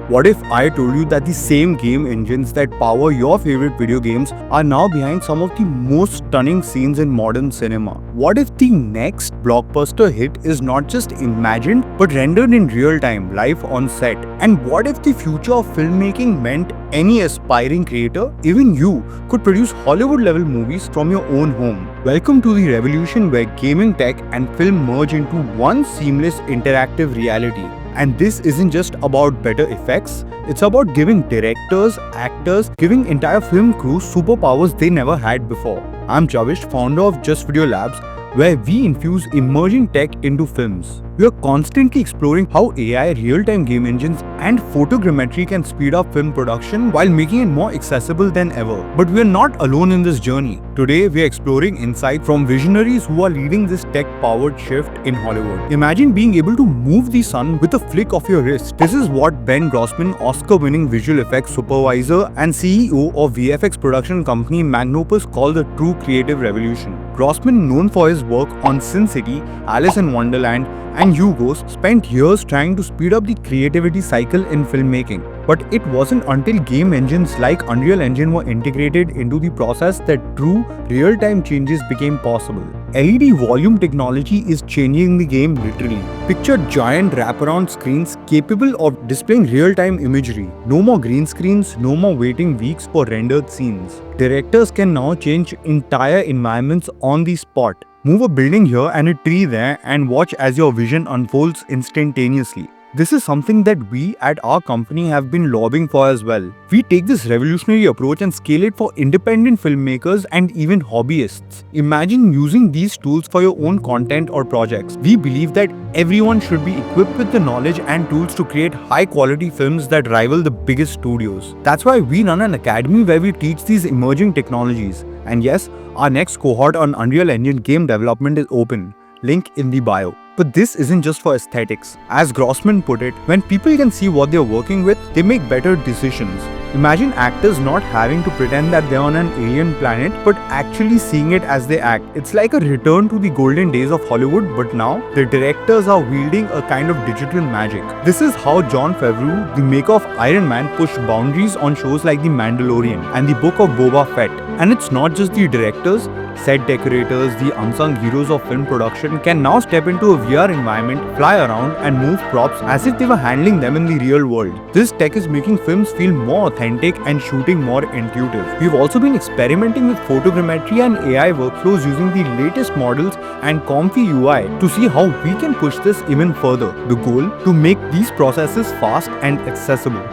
What if I told you that the same game engines that power your favorite video games are now behind some of the most stunning scenes in modern cinema? What if the next blockbuster hit is not just imagined but rendered in real time, live on set? And what if the future of filmmaking meant any aspiring creator, even you, could produce Hollywood level movies from your own home? Welcome to the revolution where gaming tech and film merge into one seamless interactive reality. And this isn't just about better effects, it's about giving directors, actors, giving entire film crews superpowers they never had before. I'm Javish, founder of Just Video Labs, where we infuse emerging tech into films. We are constantly exploring how AI, real-time game engines, and photogrammetry can speed up film production while making it more accessible than ever. But we are not alone in this journey. Today, we are exploring insight from visionaries who are leading this tech-powered shift in Hollywood. Imagine being able to move the sun with a flick of your wrist. This is what Ben Grossman, Oscar-winning visual effects supervisor and CEO of VFX production company Magnopus, called the true creative revolution. Grossman, known for his work on Sin City, Alice in Wonderland, and Hugo's, spent years trying to speed up the creativity cycle in filmmaking. But it wasn't until game engines like Unreal Engine were integrated into the process that true, real-time changes became possible. LED volume technology is changing the game literally. Picture giant wraparound screens capable of displaying real-time imagery. No more green screens, no more waiting weeks for rendered scenes. Directors can now change entire environments on the spot. Move a building here and a tree there and watch as your vision unfolds instantaneously. This is something that we at our company have been lobbying for as well. We take this revolutionary approach and scale it for independent filmmakers and even hobbyists. Imagine using these tools for your own content or projects. We believe that everyone should be equipped with the knowledge and tools to create high-quality films that rival the biggest studios. That's why we run an academy where we teach these emerging technologies. And yes, our next cohort on Unreal Engine game development is open. Link in the bio. But this isn't just for aesthetics. As Grossman put it, when people can see what they're working with, they make better decisions. Imagine actors not having to pretend that they're on an alien planet, but actually seeing it as they act. It's like a return to the golden days of Hollywood, but now the directors are wielding a kind of digital magic. This is how Jon Favreau, the maker of Iron Man, pushed boundaries on shows like The Mandalorian and the Book of Boba Fett. And it's not just the directors. Set decorators, the unsung heroes of film production, can now step into a VR environment, fly around, and move props as if they were handling them in the real world. This tech is making films feel more authentic and shooting more intuitive. We've also been experimenting with photogrammetry and AI workflows using the latest models and comfy UI to see how we can push this even further. The goal? To make these processes fast and accessible.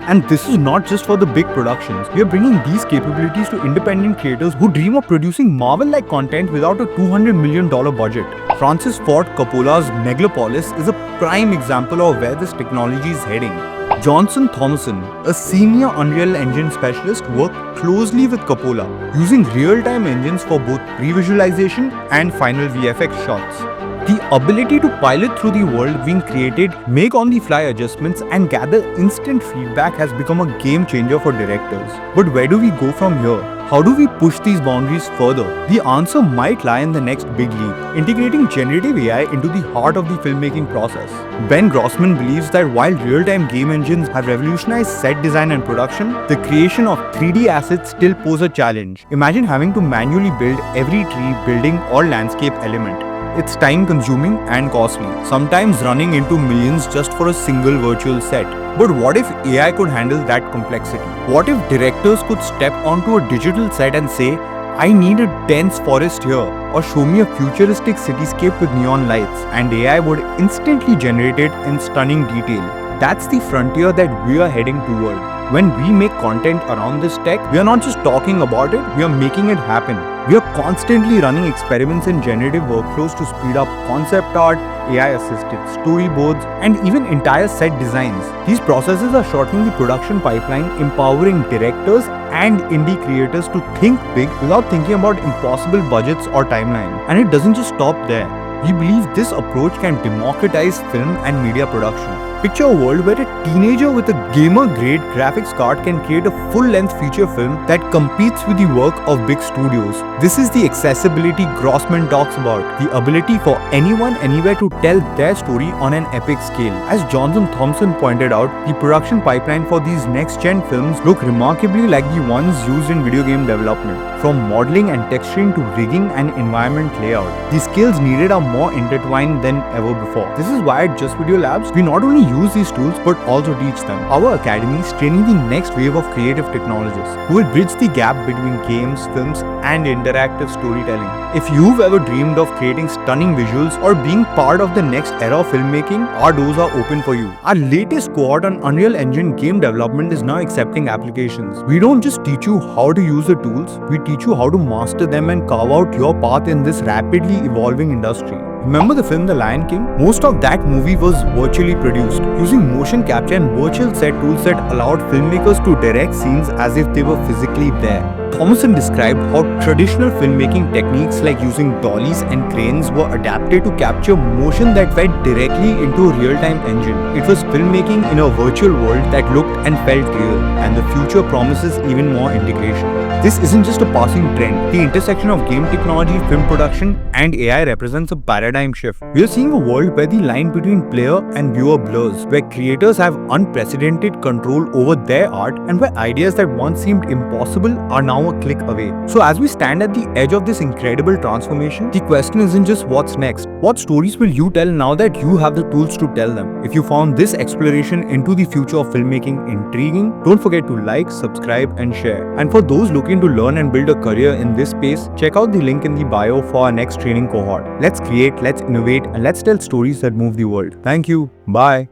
And this is not just for the big productions. We are bringing these capabilities to independent creators who dream of producing Marvel-like content without a $200 million budget. Francis Ford Coppola's Megalopolis is a prime example of where this technology is heading. Johnson Thomason, a senior Unreal Engine specialist, worked closely with Coppola, using real-time engines for both pre-visualization and final VFX shots. The ability to pilot through the world being created, make on-the-fly adjustments, and gather instant feedback has become a game changer for directors. But where do we go from here? How do we push these boundaries further? The answer might lie in the next big leap, integrating generative AI into the heart of the filmmaking process. Ben Grossman believes that while real-time game engines have revolutionized set design and production, the creation of 3D assets still pose a challenge. Imagine having to manually build every tree, building, or landscape element. It's time-consuming and costly, sometimes running into millions just for a single virtual set. But what if AI could handle that complexity? What if directors could step onto a digital set and say, I need a dense forest here, or show me a futuristic cityscape with neon lights, and AI would instantly generate it in stunning detail. That's the frontier that we are heading toward. When we make content around this tech, we are not just talking about it, we are making it happen. We are constantly running experiments in generative workflows to speed up concept art, AI-assisted storyboards, and even entire set designs. These processes are shortening the production pipeline, empowering directors and indie creators to think big without thinking about impossible budgets or timeline. And it doesn't just stop there. We believe this approach can democratize film and media production. Picture a world where a teenager with a gamer-grade graphics card can create a full-length feature film that competes with the work of big studios. This is the accessibility Grossman talks about, the ability for anyone anywhere to tell their story on an epic scale. As Johnson Thompson pointed out, the production pipeline for these next-gen films look remarkably like the ones used in video game development. From modeling and texturing to rigging and environment layout, the skills needed are more intertwined than ever before. This is why at Just Video Labs, we not only use these tools but also teach them. Our academy is training the next wave of creative technologists who will bridge the gap between games, films, and interactive storytelling. If you've ever dreamed of creating stunning visuals or being part of the next era of filmmaking, our doors are open for you. Our latest cohort on Unreal Engine game development is now accepting applications. We don't just teach you how to use the tools, we teach you how to master them and carve out your path in this rapidly evolving industry. Remember the film The Lion King? Most of that movie was virtually produced, using motion capture and virtual set tools that allowed filmmakers to direct scenes as if they were physically there. Thomason described how traditional filmmaking techniques like using dollies and cranes were adapted to capture motion that fed directly into a real-time engine. It was filmmaking in a virtual world that looked and felt real, and the future promises even more integration. This isn't just a passing trend. The intersection of game technology, film production, and AI represents a paradigm shift. We are seeing a world where the line between player and viewer blurs, where creators have unprecedented control over their art, and where ideas that once seemed impossible are now a click away. So as we stand at the edge of this incredible transformation, the question isn't just what's next. What stories will you tell now that you have the tools to tell them? If you found this exploration into the future of filmmaking intriguing, don't forget to like, subscribe, and share. And for those looking to learn and build a career in this space, check out the link in the bio for our next training cohort. Let's create, let's innovate, and let's tell stories that move the world. Thank you. Bye.